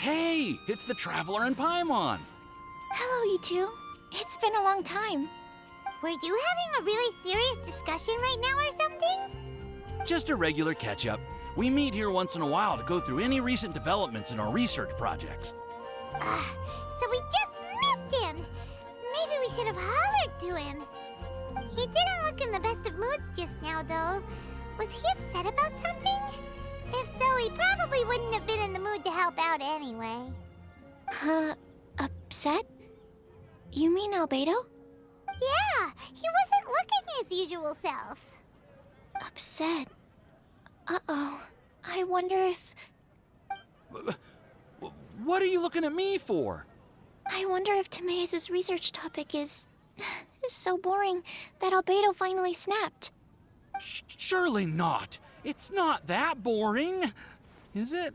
Hey, it's the Traveler and Paimon. Hello, you two. It's been a long time. Were you having a really serious discussion right now or something? Just a regular catch-up. We meet here once in a while to go through any recent developments in our research projects. So we just missed him. Maybe we should have hollered to him. He didn't look in the best of moods just now, though. Was he upset about something? If so, he probably wouldn't have been in the mood to help out anyway. Upset? You mean Albedo? Yeah, he wasn't looking his usual self. Upset? Uh-oh. I wonder if... What are you looking at me for? I wonder if Timaeus' research topic is so boring that Albedo finally snapped. Surely not. It's not that boring, is it?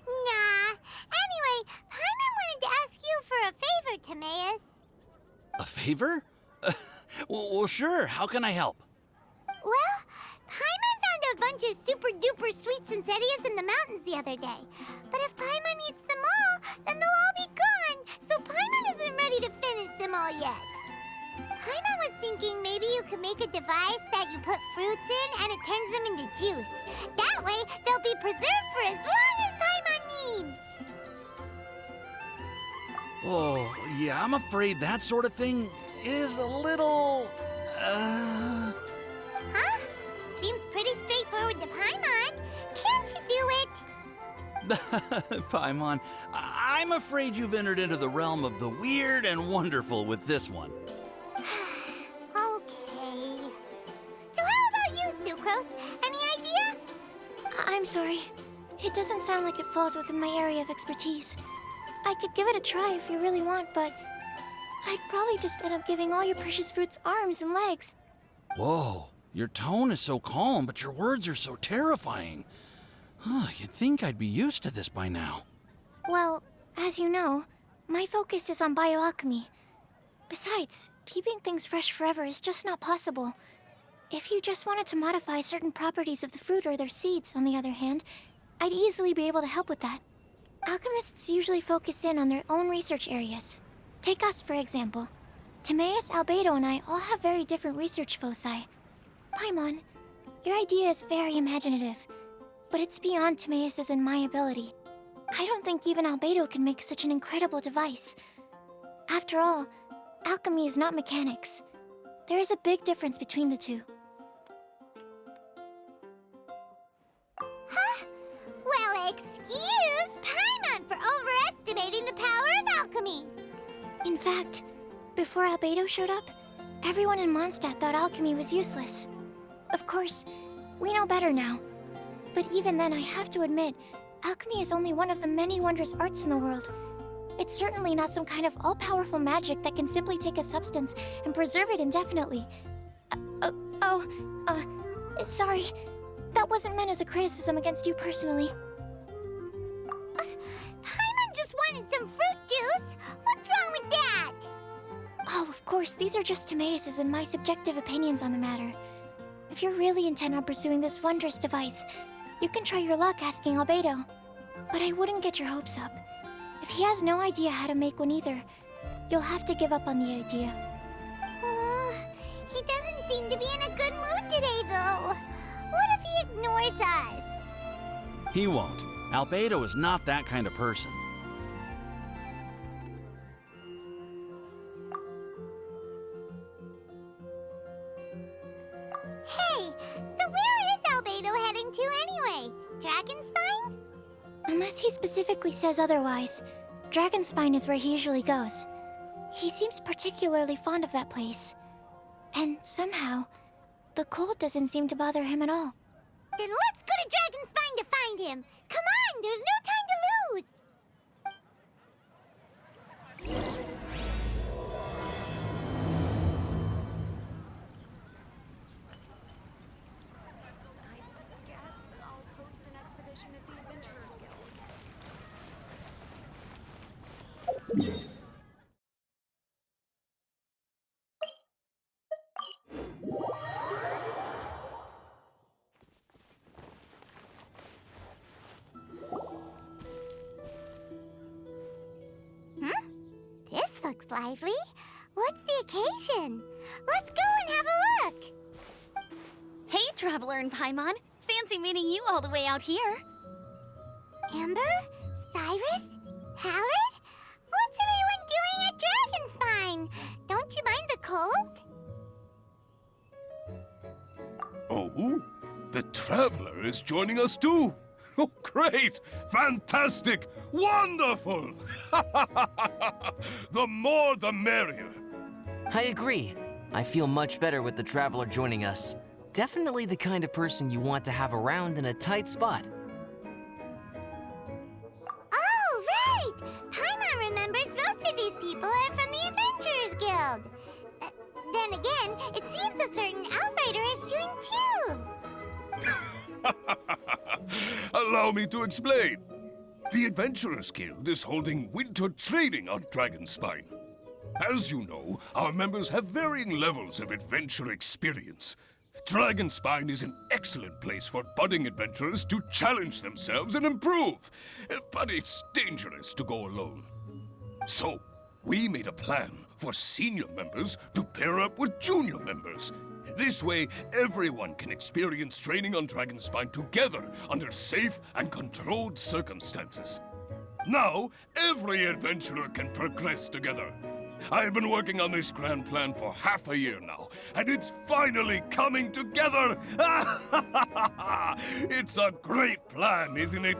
Nah. Anyway, Paimon wanted to ask you for a favor, Timaeus. A favor? Well, sure. How can I help? Well, Paimon found a bunch of super-duper sweet Sensedias in the mountains the other day. But if Paimon eats them all, then they'll all be gone, so Paimon isn't ready to finish them all yet. Paimon was thinking maybe you could make a device that you put fruits in and it turns them into juice. That way, they'll be preserved for as long as Paimon needs. Oh, yeah, I'm afraid that sort of thing is a little... Huh? Seems pretty straightforward to Paimon. Can't you do it? Paimon, I'm afraid you've entered into the realm of the weird and wonderful with this one. Okay. So how about you, Sucrose? Any idea? I'm sorry. It doesn't sound like it falls within my area of expertise. I could give it a try if you really want, but I'd probably just end up giving all your precious fruits arms and legs. Whoa, your tone is so calm, but your words are so terrifying. You'd think I'd be used to this by now. Well, as you know, my focus is on bioalchemy. Besides, keeping things fresh forever is just not possible. If you just wanted to modify certain properties of the fruit or their seeds, on the other hand, I'd easily be able to help with that. Alchemists usually focus in on their own research areas. Take us, for example. Timaeus, Albedo, and I all have very different research foci. Paimon, your idea is very imaginative, but it's beyond Timaeus' and my ability. I don't think even Albedo can make such an incredible device. After all, alchemy is not mechanics. There is a big difference between the two. Huh? Well, excuse Paimon for overestimating the power of alchemy. In fact, before Albedo showed up, everyone in Mondstadt thought alchemy was useless. Of course, we know better now. But even then, I have to admit, alchemy is only one of the many wondrous arts in the world. It's certainly not some kind of all-powerful magic that can simply take a substance and preserve it indefinitely. Sorry. That wasn't meant as a criticism against you personally. Paimon just wanted some fruit juice. What's wrong with that? Oh, of course, these are just Timaeus' and my subjective opinions on the matter. If you're really intent on pursuing this wondrous device, you can try your luck asking Albedo. But I wouldn't get your hopes up. If he has no idea how to make one either, you'll have to give up on the idea. He doesn't seem to be in a good mood today, though. What if he ignores us? He won't. Albedo is not that kind of person. Hey, so where is Albedo heading to anyway? Dragonspine? Unless he specifically says otherwise, Dragonspine is where he usually goes. He seems particularly fond of that place. And somehow, the cold doesn't seem to bother him at all. Then let's go to Dragonspine to find him! Come on, there's no time to lose! I guess I'll host an expedition at the Adventurers Guild. looks lively. What's the occasion? Let's go and have a look. Hey, Traveler and Paimon. Fancy meeting you all the way out here. Amber? Cyrus? Pallid? What's everyone doing at Dragonspine? Don't you mind the cold? Oh, the Traveler is joining us too. Oh, great! Fantastic! Wonderful! The more the merrier. I agree. I feel much better with the Traveler joining us. Definitely the kind of person you want to have around in a tight spot. Oh, right! Paimon remembers most of these people are from the Adventurers Guild. Then again, it seems a certain Outrider is joined too. Allow me to explain. The Adventurers Guild is holding winter training on Dragonspine. As you know, our members have varying levels of adventure experience. Dragonspine is an excellent place for budding adventurers to challenge themselves and improve. But it's dangerous to go alone. So, we made a plan for senior members to pair up with junior members. This way, everyone can experience training on Dragonspine together under safe and controlled circumstances. Now, every adventurer can progress together. I've been working on this grand plan for half a year now, and it's finally coming together! It's a great plan, isn't it?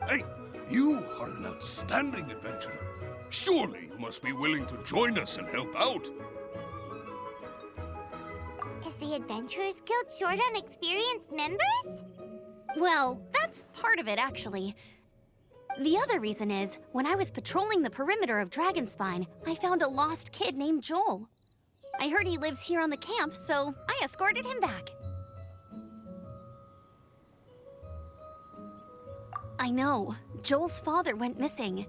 Hey, you are an outstanding adventurer. Surely you must be willing to join us and help out. Is the Adventurers Guild short on experienced members? Well, that's part of it, actually. The other reason is, when I was patrolling the perimeter of Dragonspine, I found a lost kid named Joel. I heard he lives here on the camp, so I escorted him back. I know, Joel's father went missing.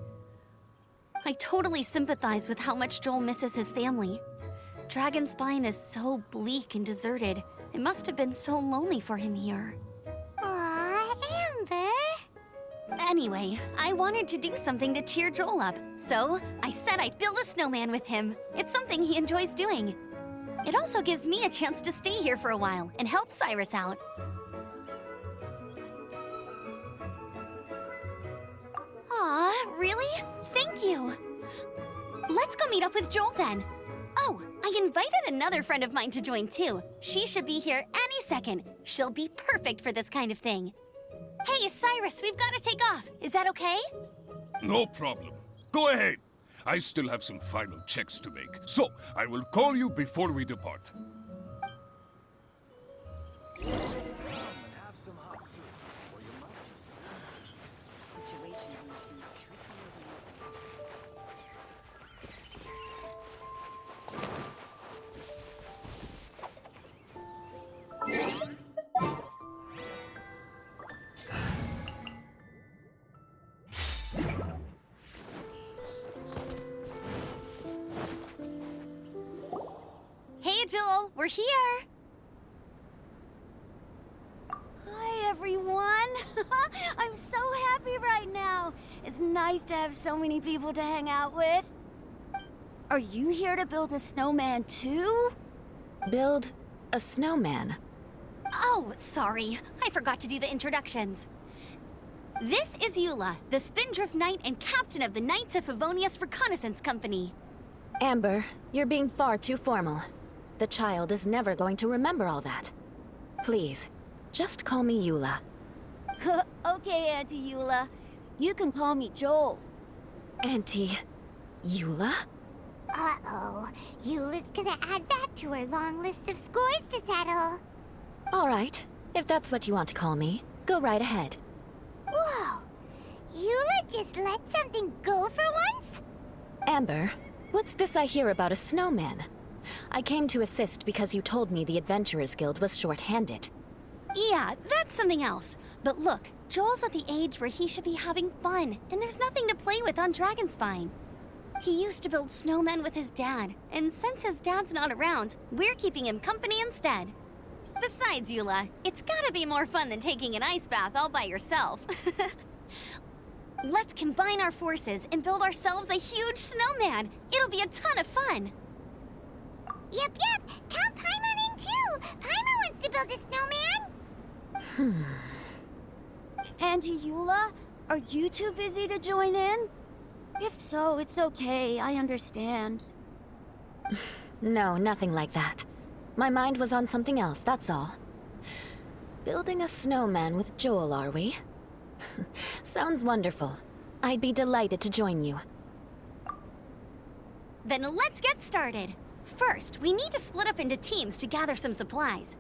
I totally sympathize with how much Joel misses his family. Dragonspine is so bleak and deserted. It must have been so lonely for him here. Aw, Amber. Anyway, I wanted to do something to cheer Joel up, so I said I'd build a snowman with him. It's something he enjoys doing. It also gives me a chance to stay here for a while and help Cyrus out. Aw, really? Thank you. Let's go meet up with Joel then. Oh, I invited another friend of mine to join too. She should be here any second. She'll be perfect for this kind of thing. Hey, Cyrus, we've got to take off. Is that okay? No problem. Go ahead. I still have some final checks to make, so I will call you before we depart. Hey, Joel, we're here. Hi, everyone. I'm so happy right now. It's nice to have so many people to hang out with. Are you here to build a snowman too? Build a snowman? Oh, sorry. I forgot to do the introductions. This is Eula, the Spindrift Knight and captain of the Knights of Favonius Reconnaissance Company. Amber, you're being far too formal. The child is never going to remember all that. Please, just call me Eula. Okay, Auntie Eula. You can call me Joel. Auntie Eula? Uh-oh. Eula's gonna add that to her long list of scores to settle. All right, if that's what you want to call me, go right ahead. Whoa! Eula just let something go for once? Amber, what's this I hear about a snowman? I came to assist because you told me the Adventurers Guild was short-handed. Yeah, that's something else. But look, Joel's at the age where he should be having fun, and there's nothing to play with on Dragonspine. He used to build snowmen with his dad, and since his dad's not around, we're keeping him company instead. Besides, Eula, it's gotta be more fun than taking an ice bath all by yourself. Let's combine our forces and build ourselves a huge snowman. It'll be a ton of fun. Yep. Count Paimon in too. Paimon wants to build a snowman. Auntie Eula, are you too busy to join in? If so, it's okay. I understand. No, nothing like that. My mind was on something else, that's all. Building a snowman with Joel, are we? Sounds wonderful. I'd be delighted to join you. Then let's get started. First, we need to split up into teams to gather some supplies.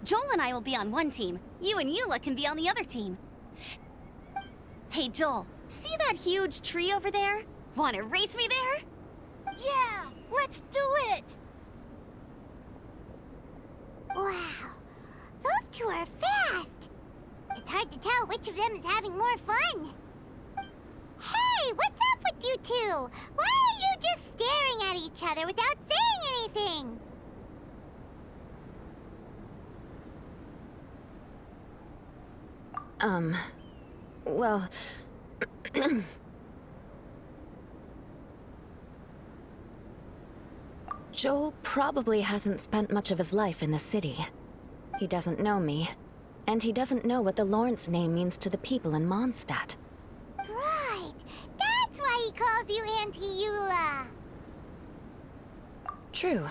Joel and I will be on one team. You and Eula can be on the other team. Hey, Joel, see that huge tree over there? Wanna race me there? Yeah, let's do it! Wow, those two are fast. It's hard to tell which of them is having more fun. Hey, what's up with you two? Why are you just staring at each other without saying anything? Well... Joel probably hasn't spent much of his life in the city. He doesn't know me, and he doesn't know what the Lawrence name means to the people in Mondstadt. Right, that's why he calls you Auntie Eula. True.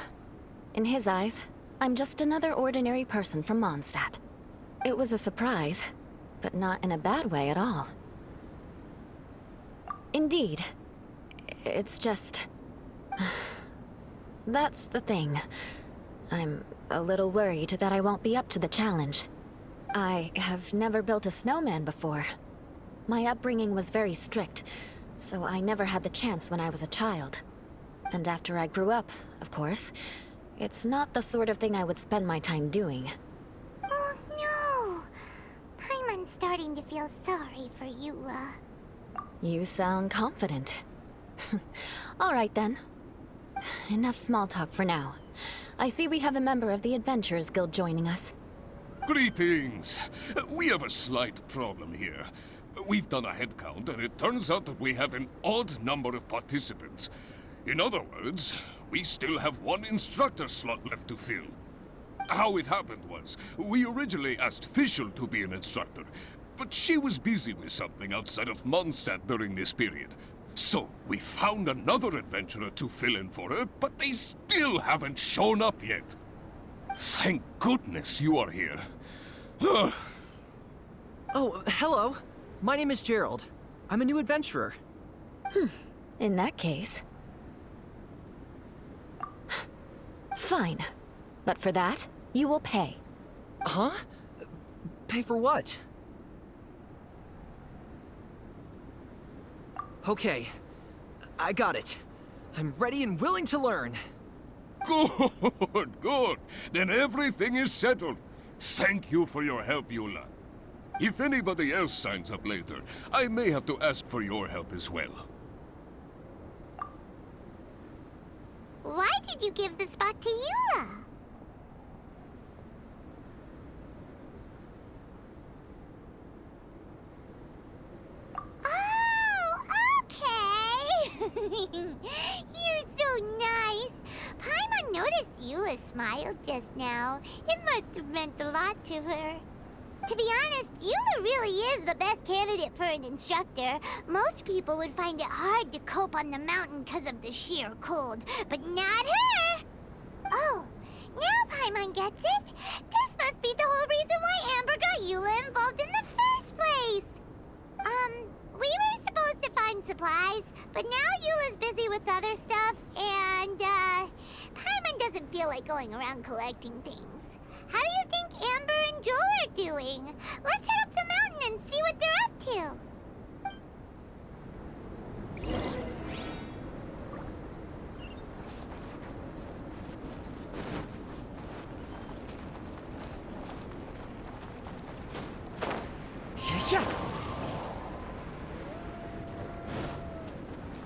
In his eyes, I'm just another ordinary person from Mondstadt. It was a surprise, but not in a bad way at all. Indeed. It's just... That's the thing. I'm a little worried that I won't be up to the challenge. I have never built a snowman before. My upbringing was very strict, so I never had the chance when I was a child. And after I grew up, of course, it's not the sort of thing I would spend my time doing. Oh no! Paimon's starting to feel sorry for Eula. You sound confident. All right then. Enough small talk for now. I see we have a member of the Adventurers Guild joining us. Greetings. We have a slight problem here. We've done a head count, and it turns out that we have an odd number of participants. In other words, we still have one instructor slot left to fill. How it happened was, we originally asked Fischl to be an instructor, but she was busy with something outside of Mondstadt during this period. So, we found another adventurer to fill in for her, but they still haven't shown up yet. Thank goodness you are here. Oh, hello. My name is Gerald. I'm a new adventurer. In that case... Fine. But for that, you will pay. Huh? Pay for what? Okay. I got it. I'm ready and willing to learn. Good. Then everything is settled. Thank you for your help, Eula. If anybody else signs up later, I may have to ask for your help as well. Why did you give the spot to Eula? You're so nice. Paimon noticed Eula smiled just now. It must have meant a lot to her. To be honest, Eula really is the best candidate for an instructor. Most people would find it hard to cope on the mountain because of the sheer cold, but not her! Oh, now Paimon gets it. This must be the whole reason why Amber got Eula involved in the first place. We were supposed to find supplies, but now Eula's busy with other stuff, and, Paimon doesn't feel like going around collecting things. How do you think Amber and Joel are doing? Let's head up the mountain and see what they're up to. Yeah.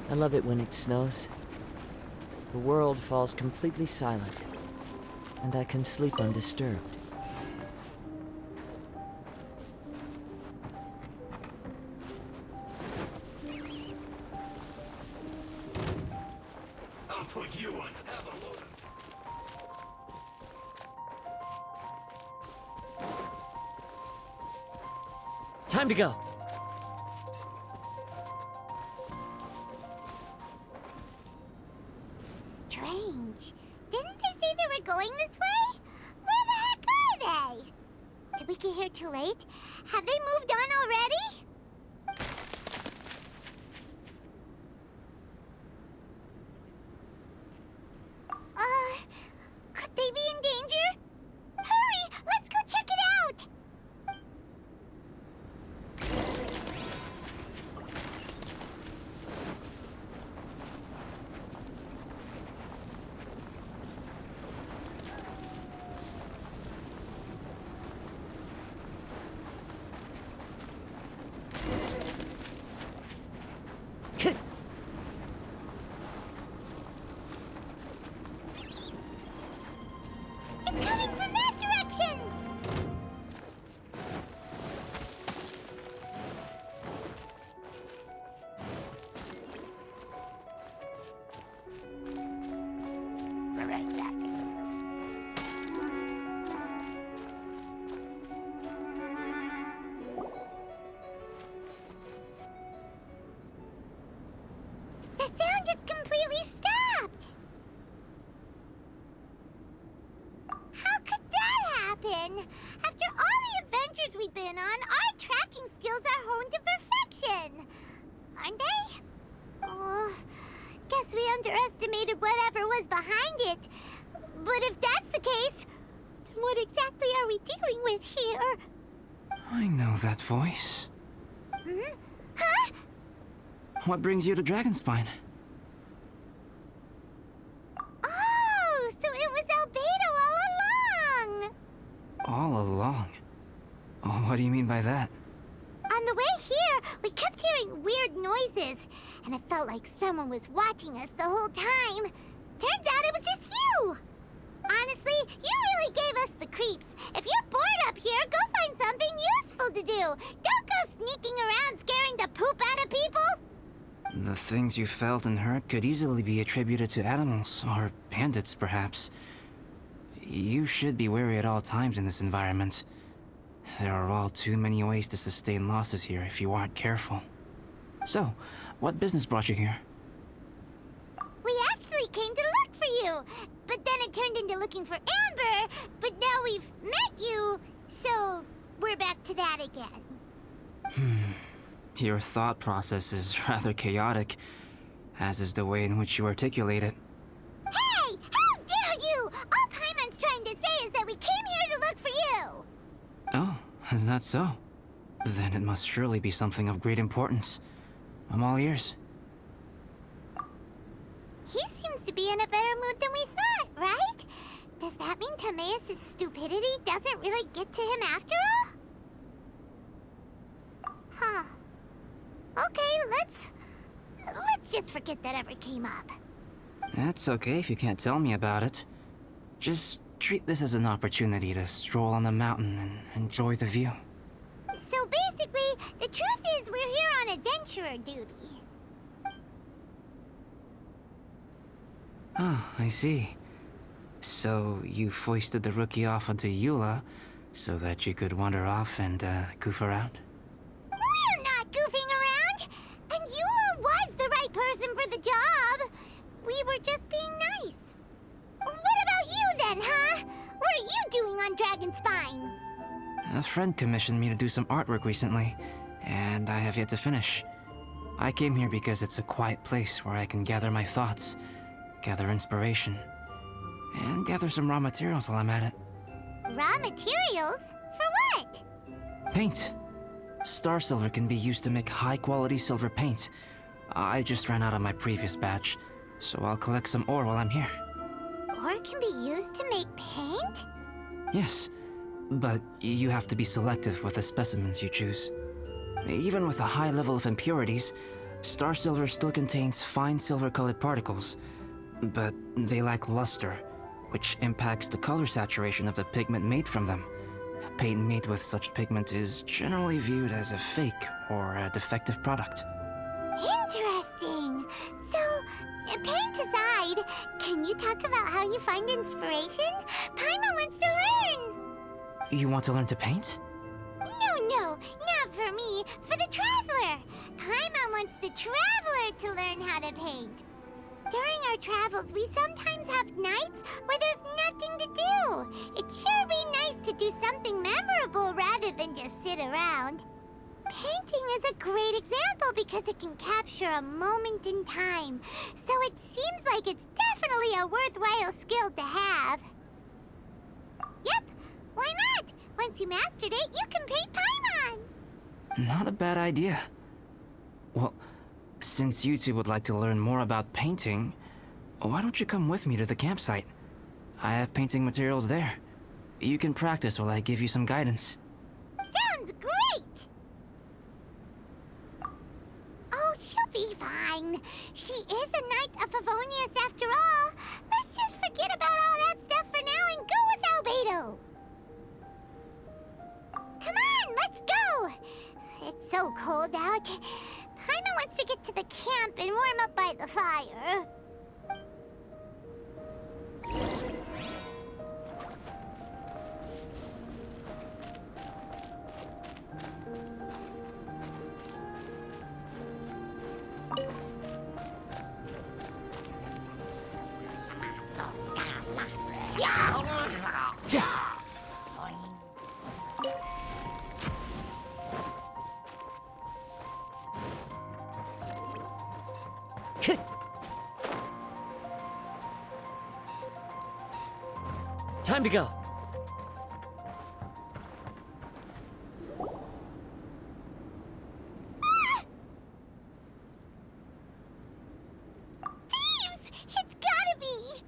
I love it when it snows. The world falls completely silent, and I can sleep undisturbed. put you on. Have a look. Time to go. Strange. Didn't they say they were going this way? Where the heck are they? Did we get here too late? Have they moved on already? Could they be in danger? Hurry! Let's go check it out! It's coming from that direction! We're right back. The sound is completely stopped! How could that happen? After all the adventures we've been on, our tracking skills are honed to perfection. Aren't they? Oh, guess we underestimated whatever was behind it. But if that's the case, then what exactly are we dealing with here? I know that voice. Hmm? Huh? What brings you to Dragonspine? Oh, so it was Albedo all along! All along? Oh, what do you mean by that? On the way here, we kept hearing weird noises, and it felt like someone was watching us the whole time. Turns out it was just you! Honestly, you really gave us the creeps. If you're bored up here, go find something useful to do. Don't go sneaking around scaring the poop out of people! The things you felt and heard could easily be attributed to animals, or bandits, perhaps. You should be wary at all times in this environment. There are all too many ways to sustain losses here if you aren't careful. So, what business brought you here? We actually came to look for you, but then it turned into looking for Amber, but now we've met you, so we're back to that again. Your thought process is rather chaotic, as is the way in which you articulate it. Hey! How dare you! All Paimon's trying to say is that we came here to look for you! Oh, is that so? Then it must surely be something of great importance. I'm all ears. He seems to be in a better mood than we thought, right? Does that mean Timaeus' stupidity doesn't really get to him after all? Huh. Okay, let's just forget that ever came up. That's okay if you can't tell me about it. Just treat this as an opportunity to stroll on the mountain and enjoy the view. So basically, the truth is we're here on adventurer duty. Oh, I see. So you foisted the rookie off onto Eula so that you could wander off and goof around? We're not goofing around! And Eula was the right person for the job! We were just being nice. What about you then, huh? What are you doing on Dragonspine? A friend commissioned me to do some artwork recently, and I have yet to finish. I came here because it's a quiet place where I can gather my thoughts, gather inspiration, and gather some raw materials while I'm at it. Raw materials? For what? Paint. Star silver can be used to make high-quality silver paint. I just ran out of my previous batch, so I'll collect some ore while I'm here. Ore can be used to make paint? Yes, but you have to be selective with the specimens you choose. Even with a high level of impurities, star silver still contains fine silver-colored particles, but they lack luster, which impacts the color saturation of the pigment made from them. Paint made with such pigment is generally viewed as a fake or a defective product. Interesting. So, paint aside, can you talk about how you find inspiration? Paimon wants to learn! You want to learn to paint? No, not for me. For the Traveler. Paimon wants the Traveler to learn how to paint. During our travels, we sometimes have nights where there's nothing to do. It'd sure be nice to do something memorable rather than just sit around. Painting is a great example because it can capture a moment in time. So it seems like it's definitely a worthwhile skill to have. Yep, why not? Once you mastered it, you can paint Paimon! Not a bad idea. Well, since you two would like to learn more about painting, why don't you come with me to the campsite? I have painting materials there. You can practice while I give you some guidance. Sounds great! Oh, she'll be fine. She is a Knight of Favonius after all. Let's just forget about all that stuff for now and go with Albedo. Come on, let's go! It's so cold out. Paimon wants to get to the camp and warm up by the fire. Time to go. Thieves! It's gotta be!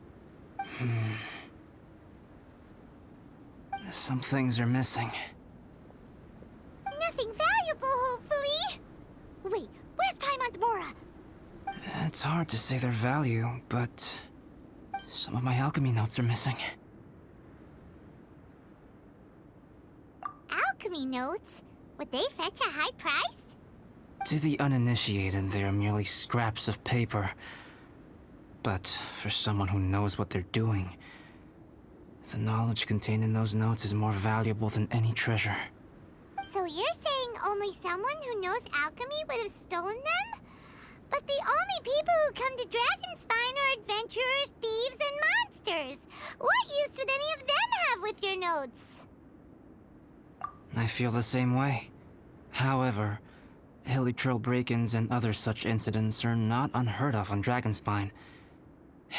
Some things are missing. Nothing valuable, hopefully. Wait, where's Paimon's Mora? It's hard to say their value, but some of my alchemy notes are missing. Alchemy notes? Would they fetch a high price? To the uninitiated, they are merely scraps of paper. But for someone who knows what they're doing, the knowledge contained in those notes is more valuable than any treasure. So you're saying only someone who knows alchemy would have stolen them? But the only people who come to Dragonspine are adventurers, thieves, and monsters. What use would any of them have with your notes? I feel the same way. However, hilly trail break-ins and other such incidents are not unheard of on Dragonspine.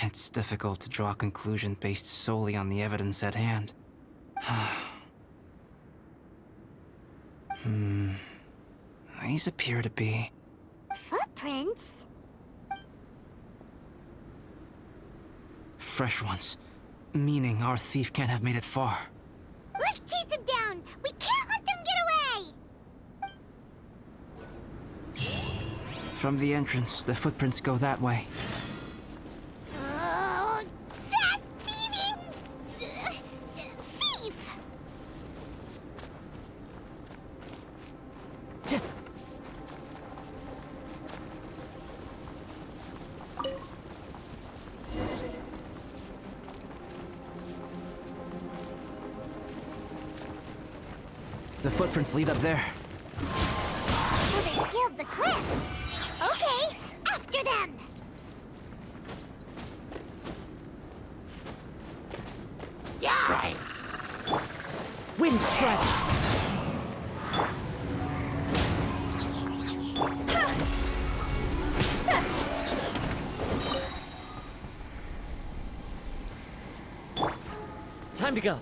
It's difficult to draw a conclusion based solely on the evidence at hand. These appear to be... Footprints? fresh ones. Meaning our thief can't have made it far. Let's chase him down! We can't let them get away! From the entrance, the footprints go that way. Oh, that thieving... thief! The footprints lead up there. So they scaled the cliff. Okay, after them! Right. Wind strike. Time to go.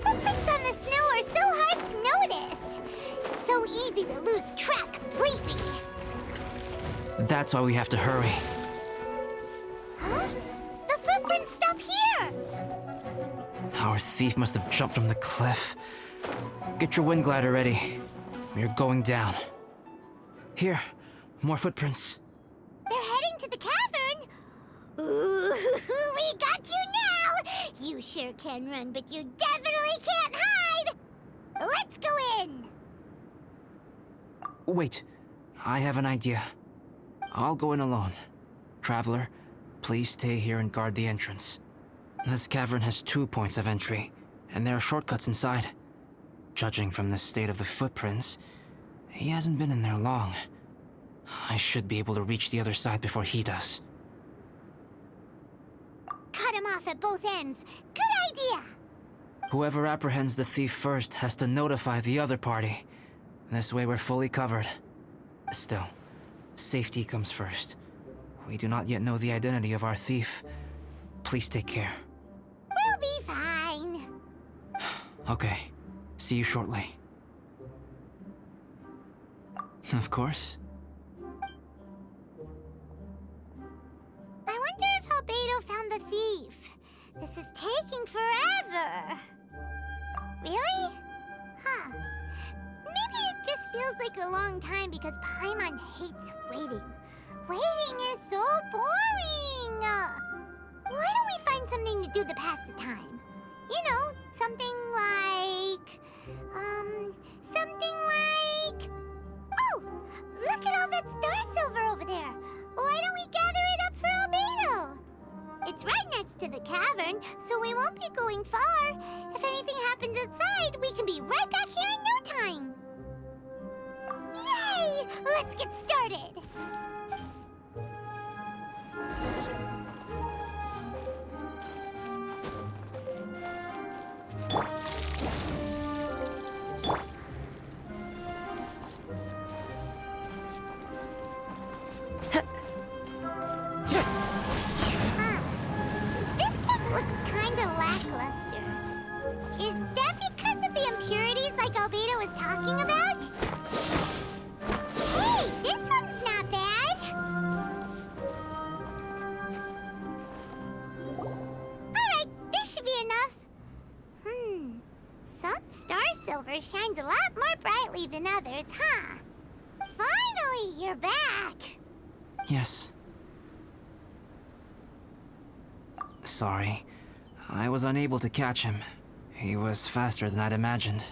Footprints on the snow are so hard to notice. It's so easy to lose track completely. That's why we have to hurry. Huh? The footprints stop here! Our thief must have jumped from the cliff. Get your wind glider ready. We're going down. Here, more footprints. They're heading to the cavern. Ooh, we got you now! You You sure can run, but you definitely can't hide! Let's go in! Wait, I have an idea. I'll go in alone. Traveler, please stay here and guard the entrance. This cavern has 2 points of entry, and there are shortcuts inside. Judging from the state of the footprints, he hasn't been in there long. I should be able to reach the other side before he does. Cut him off at both ends. Good idea! Whoever apprehends the thief first has to notify the other party. This way we're fully covered. Still, safety comes first. We do not yet know the identity of our thief. Please take care. We'll be fine. Okay. See you shortly. Of course. I wonder if Albedo found the thief. This is taking forever. Really? Huh. Maybe it just feels like a long time because Paimon hates waiting. Waiting is so boring! Why don't we find something to do to pass the time? You know, something like... Oh! Look at all that star silver over there! Why don't we gather it up for Albedo? It's right next to the cavern, so we won't be going far. If anything happens outside, we can be right back here in no time. Yay! Let's get started! This stuff looks kinda lackluster. Is that because of the impurities like Albedo was talking about? Hey, this one's not bad! Alright, this should be enough. Some star silver shines a lot more brightly than others, huh? Finally, you're back! Yes. Sorry. I was unable to catch him. He was faster than I'd imagined.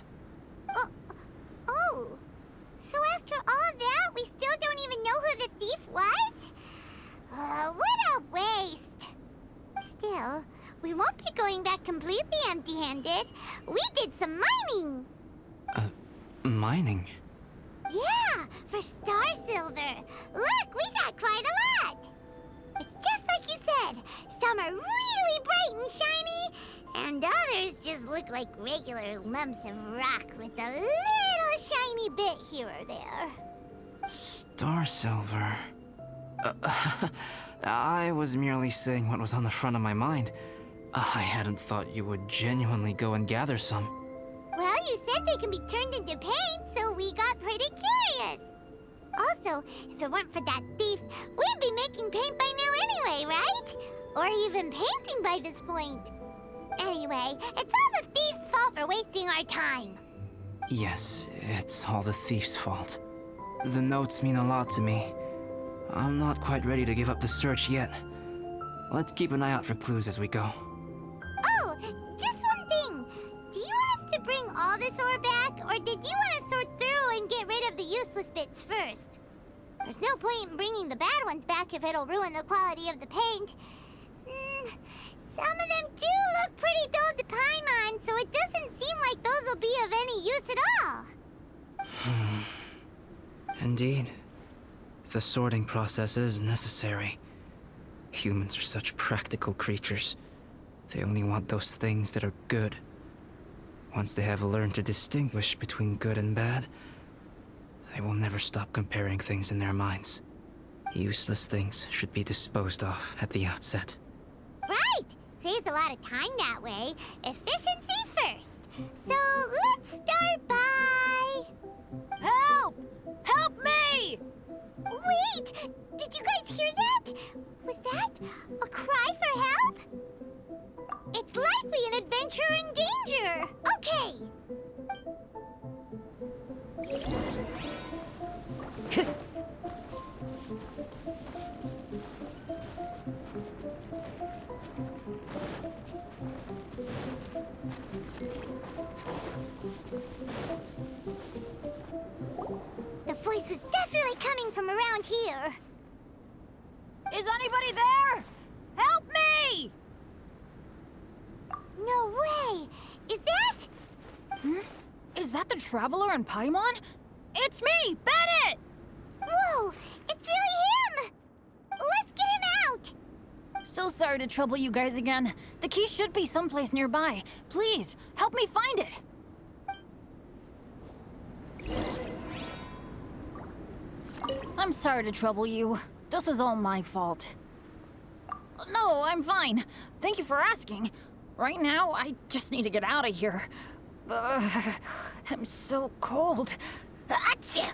Oh. So after all that, we still don't even know who the thief was? What a waste! Still, we won't be going back completely empty-handed. We did some mining! Mining? Yeah, for star silver. Look, we got quite a lot! It's just like you said. Some are really bright and shiny, and others just look like regular lumps of rock with a little shiny bit here or there. Star silver. I was merely saying what was on the front of my mind. I hadn't thought you would genuinely go and gather some. Well, you said they can be turned into paint, so we got pretty curious. Also, if it weren't for that thief, we'd be making paint by now anyway, right? Or even painting by this point. Anyway, it's all the thief's fault for wasting our time. Yes, it's all the thief's fault. The notes mean a lot to me. I'm not quite ready to give up the search yet. Let's keep an eye out for clues as we go. Oh, just one thing. Do you want us to bring all this ore back, or did you want to sort through and get rid of the useless bits first? There's no point in bringing the bad ones back if it'll ruin the quality of the paint. Some of them do look pretty dull to Paimon, so it doesn't seem like those will be of any use at all. Indeed. The sorting process is necessary. Humans are such practical creatures. They only want those things that are good. Once they have learned to distinguish between good and bad, they will never stop comparing things in their minds. Useless things should be disposed of at the outset. Right! Saves a lot of time that way. Efficiency first. So let's start by... Help! Help me! Wait! Did you guys hear that? Was that a cry for help? It's likely an adventurer in danger! Okay! the Traveler and Paimon? It's me, Bennett! Whoa, it's really him! Let's get him out! So sorry to trouble you guys again. The key should be someplace nearby. Please, help me find it. I'm sorry to trouble you. This is all my fault. No, I'm fine. Thank you for asking. Right now, I just need to get out of here. I'm so cold. Achoo!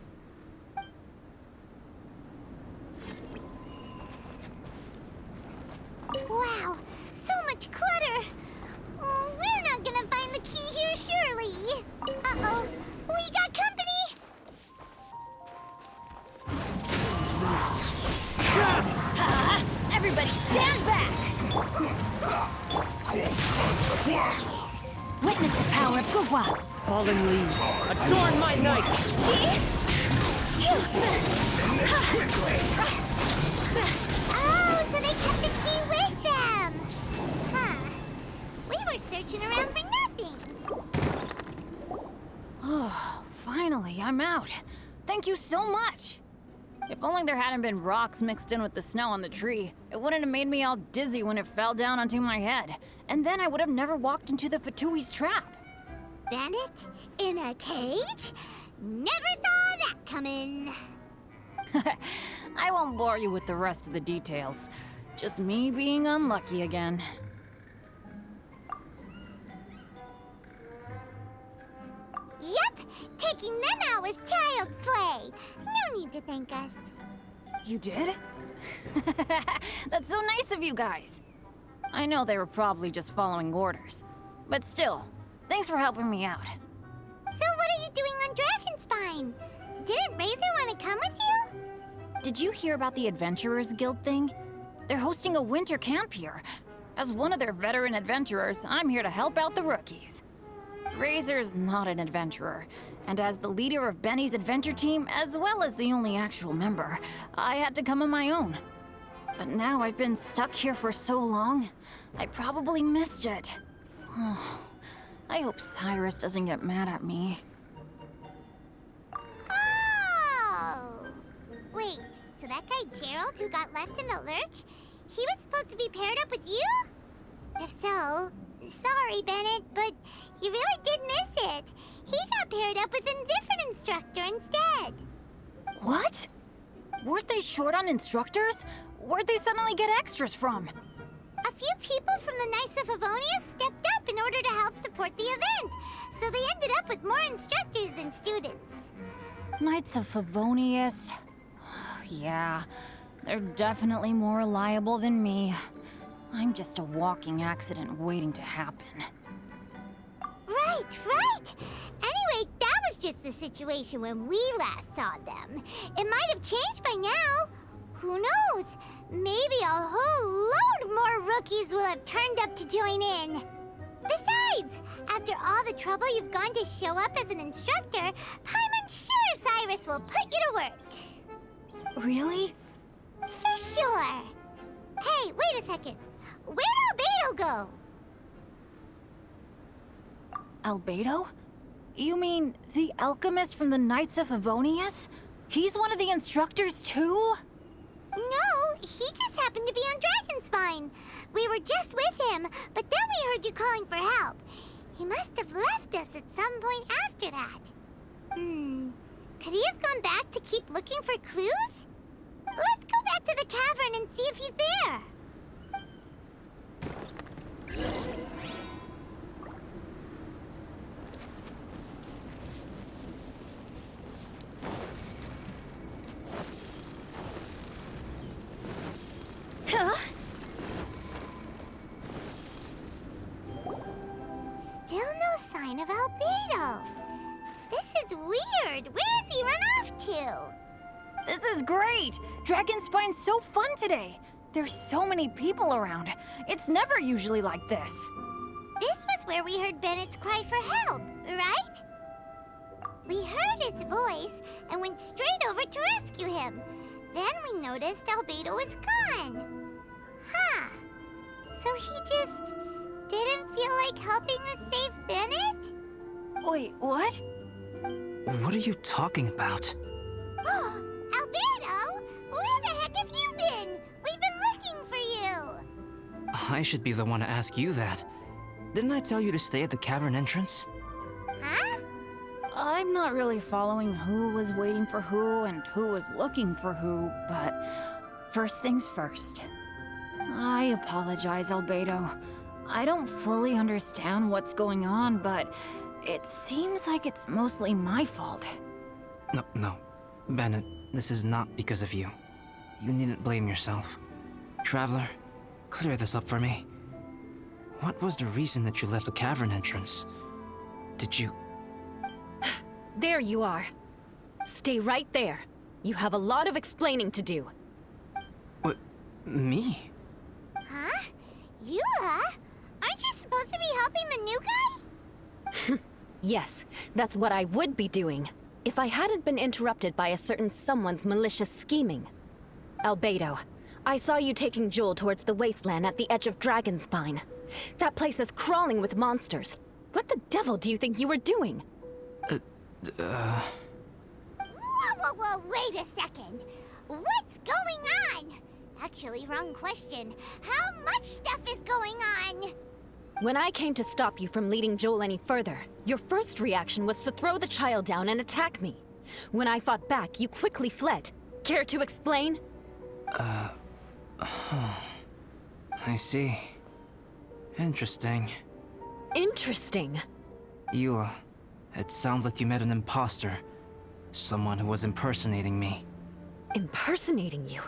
Wow, so much clutter! Oh, we're not gonna find the key here, surely. Uh-oh, we got company! Everybody stand back! Witness the power of Gugwa! Falling leaves, adorn my night! Oh, so they kept the key with them! Huh. We were searching around for nothing. Oh, finally, I'm out. Thank you so much. If only there hadn't been rocks mixed in with the snow on the tree, it wouldn't have made me all dizzy when it fell down onto my head. And then I would have never walked into the Fatui's trap. Bennett? In a cage? Never saw that coming. I won't bore you with the rest of the details. Just me being unlucky again. Yep, taking them out was child's play. No need to thank us. You did? That's so nice of you guys. I know they were probably just following orders. But still, thanks for helping me out. So what are you doing on Dragonspine? Didn't Razor want to come with you? Did you hear about the Adventurers Guild thing? They're hosting a winter camp here. As one of their veteran adventurers, I'm here to help out the rookies. Razor's not an adventurer, and as the leader of Benny's adventure team, as well as the only actual member, I had to come on my own. But now I've been stuck here for so long, I probably missed it. Oh, I hope Cyrus doesn't get mad at me. Oh! Wait, so that guy Gerald who got left in the lurch, he was supposed to be paired up with you? If so, sorry, Bennett, but you really did miss it. He got paired up with a different instructor instead. What? Weren't they short on instructors? Where'd they suddenly get extras from? A few people from the Knights of Favonius stepped up in order to help support the event, so they ended up with more instructors than students. Knights of Favonius. Yeah, they're definitely more reliable than me. I'm just a walking accident waiting to happen. Right, right! Anyway, that was just the situation when we last saw them. It might have changed by now. Who knows? Maybe a whole load more rookies will have turned up to join in. Besides, after all the trouble you've gone to show up as an instructor, Paimon's sure Cyrus will put you to work. Really? For sure. Hey, wait a second. Where'd Albedo go? Albedo? You mean the alchemist from the Knights of Favonius? He's one of the instructors too? No, he just happened to be on Dragonspine. We were just with him, but then we heard you calling for help. He must have left us at some point after that. Could he have gone back to keep looking for clues? Let's go back to the cavern and see if he's there. Huh? Still no sign of Albedo. This is weird. Where has he run off to? This is great! Dragonspine's so fun today! There's so many people around. It's never usually like this. This was where we heard Bennett's cry for help, right? We heard his voice and went straight over to rescue him. Then we noticed Albedo was gone. Huh. So he just didn't feel like helping us save Bennett? Wait, what? What are you talking about? Oh, Alberto! Where the heck have you been? We've been looking for you! I should be the one to ask you that. Didn't I tell you to stay at the cavern entrance? Huh? I'm not really following who was waiting for who and who was looking for who, but first things first. I apologize, Albedo. I don't fully understand what's going on, but it seems like it's mostly my fault. No. Bennett, this is not because of you. You needn't blame yourself. Traveler, clear this up for me. What was the reason that you left the cavern entrance? Did you... There you are. Stay right there. You have a lot of explaining to do. What? Me? Huh? Eula? Aren't you supposed to be helping the new guy? Yes, that's what I would be doing, if I hadn't been interrupted by a certain someone's malicious scheming. Albedo, I saw you taking Joel towards the wasteland at the edge of Dragonspine. That place is crawling with monsters. What the devil do you think you were doing? Whoa, wait a second. What's going on? Actually, wrong question. How much stuff is going on? When I came to stop you from leading Joel any further, your first reaction was to throw the child down and attack me. When I fought back, you quickly fled. Care to explain? I see. Interesting. Interesting. Eula, it sounds like you met an imposter. Someone who was impersonating me. Impersonating you?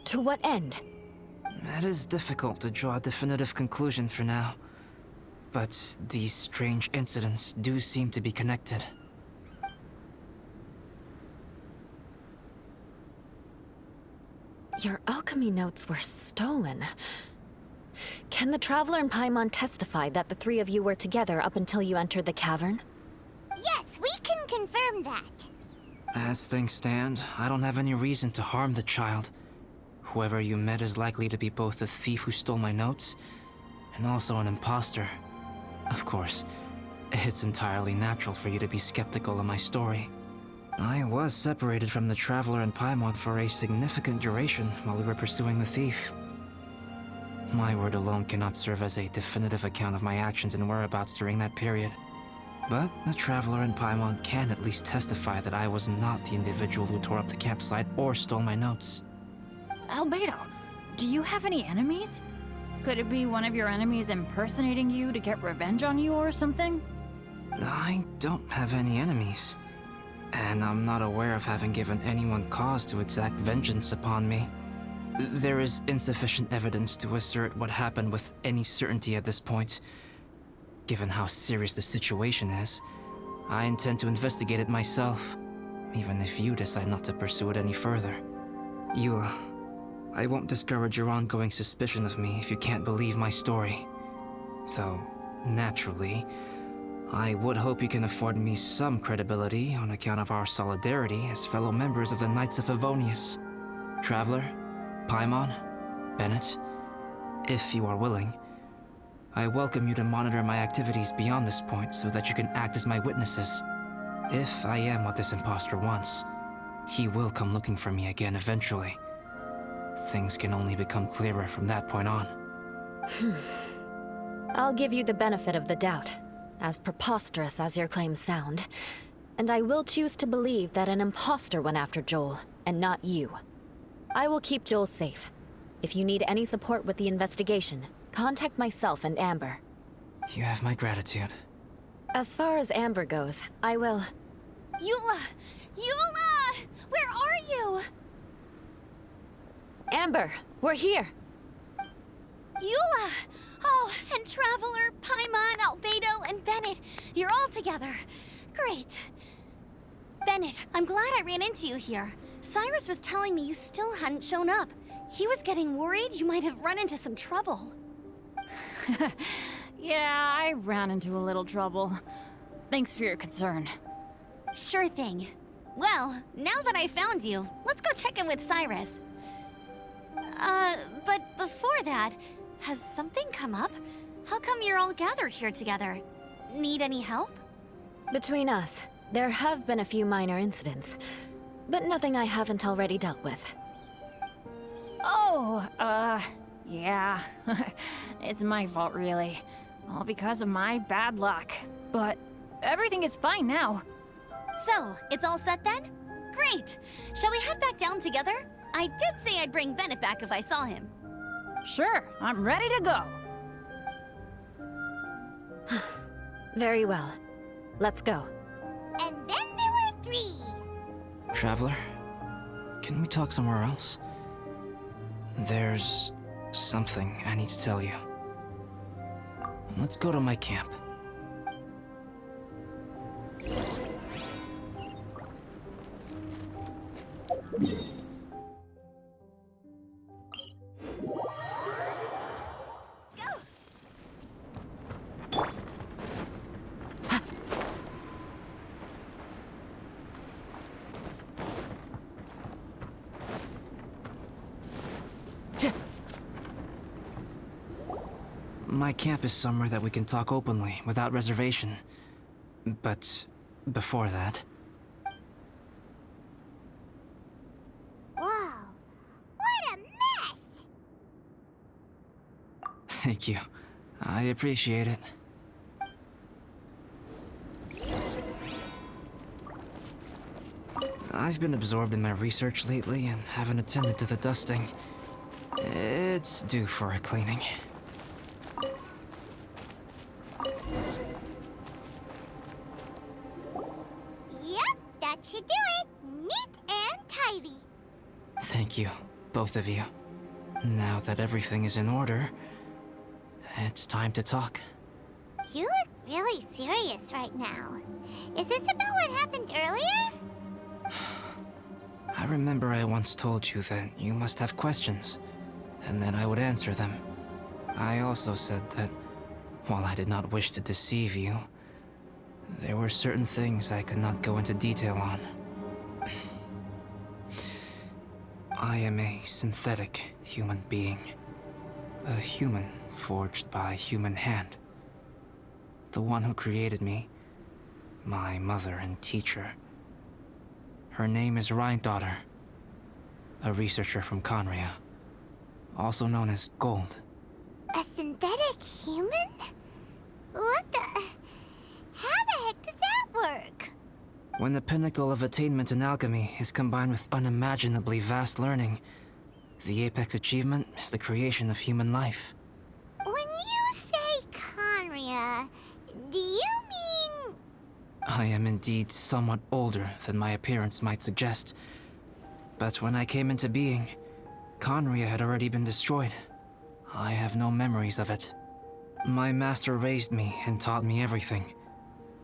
To what end? It is difficult to draw a definitive conclusion for now. But these strange incidents do seem to be connected. Your alchemy notes were stolen. Can the Traveler and Paimon testify that the three of you were together up until you entered the cavern? Yes, we can confirm that. As things stand, I don't have any reason to harm the child. Whoever you met is likely to be both the thief who stole my notes, and also an imposter. Of course, it's entirely natural for you to be skeptical of my story. I was separated from the Traveler and Paimon for a significant duration while we were pursuing the thief. My word alone cannot serve as a definitive account of my actions and whereabouts during that period. But the Traveler and Paimon can at least testify that I was not the individual who tore up the campsite or stole my notes. Albedo, do you have any enemies? Could it be one of your enemies impersonating you to get revenge on you or something? I don't have any enemies. And I'm not aware of having given anyone cause to exact vengeance upon me. There is insufficient evidence to assert what happened with any certainty at this point. Given how serious the situation is, I intend to investigate it myself, even if you decide not to pursue it any further. Eula, I won't discourage your ongoing suspicion of me if you can't believe my story. Though, naturally, I would hope you can afford me some credibility on account of our solidarity as fellow members of the Knights of Favonius. Traveler, Paimon, Bennett, if you are willing, I welcome you to monitor my activities beyond this point so that you can act as my witnesses. If I am what this imposter wants, he will come looking for me again eventually. Things can only become clearer from that point on. I'll give you the benefit of the doubt, as preposterous as your claims sound. And I will choose to believe that an imposter went after Joel, and not you. I will keep Joel safe. If you need any support with the investigation, contact myself and Amber. You have my gratitude. As far as Amber goes, I will... Eula! Eula! Where are you? Amber, we're here! Eula! Oh, and Traveler, Paimon, Albedo, and Bennett. You're all together. Great. Bennett, I'm glad I ran into you here. Cyrus was telling me you still hadn't shown up. He was getting worried you might have run into some trouble. Yeah, I ran into a little trouble. Thanks for your concern. Sure thing. Well, now that I found you, let's go check in with Cyrus. But before that, has something come up? How come you're all gathered here together? Need any help? Between us, There have been a few minor incidents, but nothing I haven't already dealt with. Oh, yeah. It's my fault, really. All because of my bad luck. But everything is fine now. So, it's all set then? Great! Shall we head back down together? I did say I'd bring Bennett back if I saw him. Sure, I'm ready to go. Very well. Let's go. And then there were 3. Traveler, can we talk somewhere else? There's something I need to tell you. Let's go to my camp. My camp is somewhere that we can talk openly, without reservation. But before that... Whoa, what a mess! Thank you. I appreciate it. I've been absorbed in my research lately and haven't attended to the dusting. It's due for a cleaning. Yep, that should do it. Neat and tidy. Thank you, both of you. Now that everything is in order, it's time to talk. You look really serious right now. Is this about what happened earlier? I remember I once told you that you must have questions, and that I would answer them. I also said that, while I did not wish to deceive you, there were certain things I could not go into detail on. I am a synthetic human being. A human forged by human hand. The one who created me, my mother and teacher. Her name is Rhine-daughter, a researcher from Conria, also known as Gold. A synthetic human? What the... How the heck does that work? When the pinnacle of attainment in alchemy is combined with unimaginably vast learning, the apex achievement is the creation of human life. When you say Conria, do you mean... I am indeed somewhat older than my appearance might suggest. But when I came into being, Conria had already been destroyed. I have no memories of it. My master raised me and taught me everything.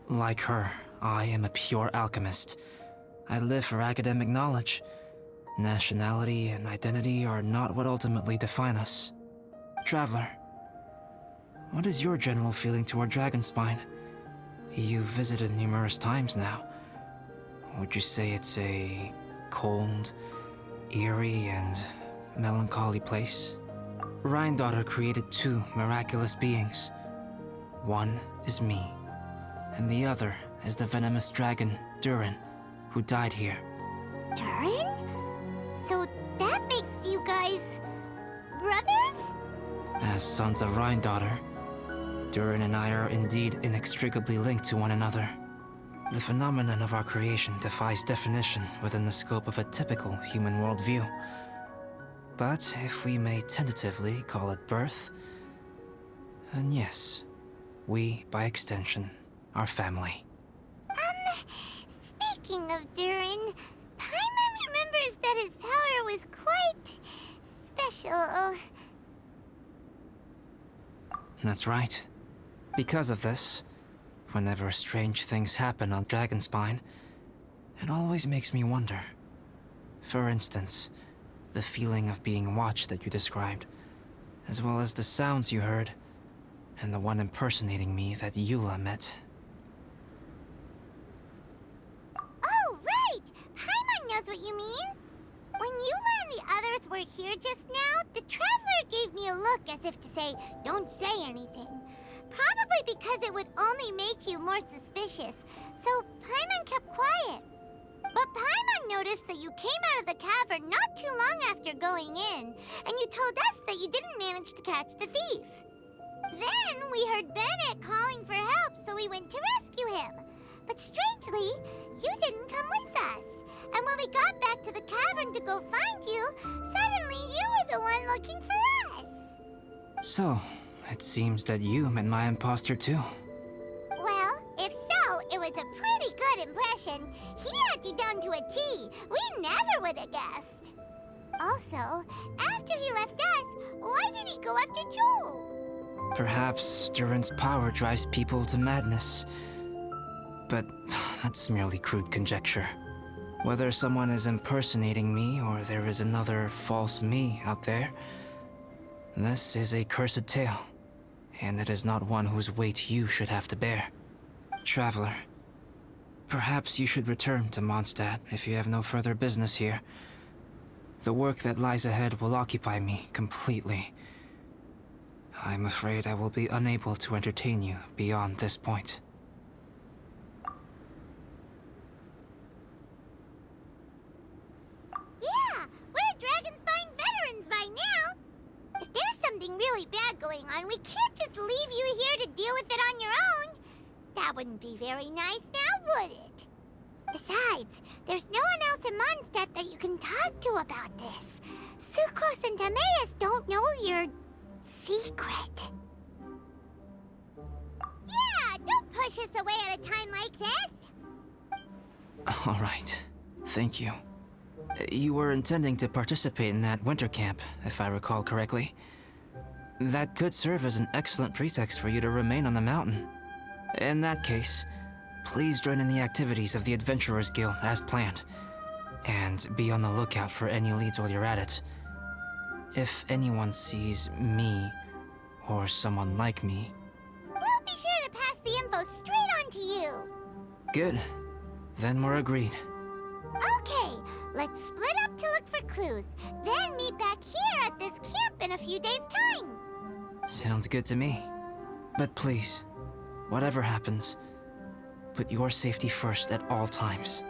Like her, I am a pure alchemist. I live for academic knowledge. Nationality and identity are not what ultimately define us. Traveler, what is your general feeling toward Dragonspine? You've visited numerous times now. Would you say it's a cold, eerie, and melancholy place? Rhine-daughter created 2 miraculous beings. One is me, and the other is the venomous dragon, Durin, who died here. Durin? So that makes you guys... brothers? As sons of Rhine-daughter, Durin and I are indeed inextricably linked to one another. The phenomenon of our creation defies definition within the scope of a typical human worldview. But if we may tentatively call it birth, then yes, we, by extension, are family. Speaking of Durin, Paimon remembers that his power was quite... special. That's right. Because of this, whenever strange things happen on Dragonspine, it always makes me wonder. For instance, the feeling of being watched that you described, as well as the sounds you heard, and the one impersonating me that Eula met. Oh, right! Paimon knows what you mean! When Eula and the others were here just now, the Traveler gave me a look as if to say, don't say anything. Probably because it would only make you more suspicious. so Paimon kept quiet. But Paimon noticed that you came out of the cavern not too long after going in, and you told us that you didn't manage to catch the thief. Then we heard Bennett calling for help, so we went to rescue him. But strangely, you didn't come with us. And when we got back to the cavern to go find you, suddenly you were the one looking for us. So, it seems that you met my imposter too. Well, if so, it was a pretty good impression. He had you down to a T. We never would have guessed. Also, after he left us, why did he go after Joel? Perhaps Duran's power drives people to madness. But that's merely crude conjecture. Whether someone is impersonating me or there is another false me out there, this is a cursed tale, and it is not one whose weight you should have to bear. Traveler, perhaps you should return to Mondstadt if you have no further business here. The work that lies ahead will occupy me completely. I'm afraid I will be unable to entertain you beyond this point. Yeah, we're Dragonspine veterans by now. If there's something really bad going on, we can't just leave you here to deal with it on your own. That wouldn't be very nice now, would it? Besides, there's no one else in Mondstadt that you can talk to about this. Sucrose and Timaeus don't know your secret. Yeah, don't push us away at a time like this. All right. Thank you. You were intending to participate in that winter camp, if I recall correctly. That could serve as an excellent pretext for you to remain on the mountain. In that case, please join in the activities of the Adventurers Guild as planned, and be on the lookout for any leads while you're at it. If anyone sees me, or someone like me... We'll be sure to pass the info straight on to you. Good. Then we're agreed. Okay, let's split up to look for clues, then meet back here at this camp in a few days' time. Sounds good to me. But please, whatever happens, put your safety first at all times.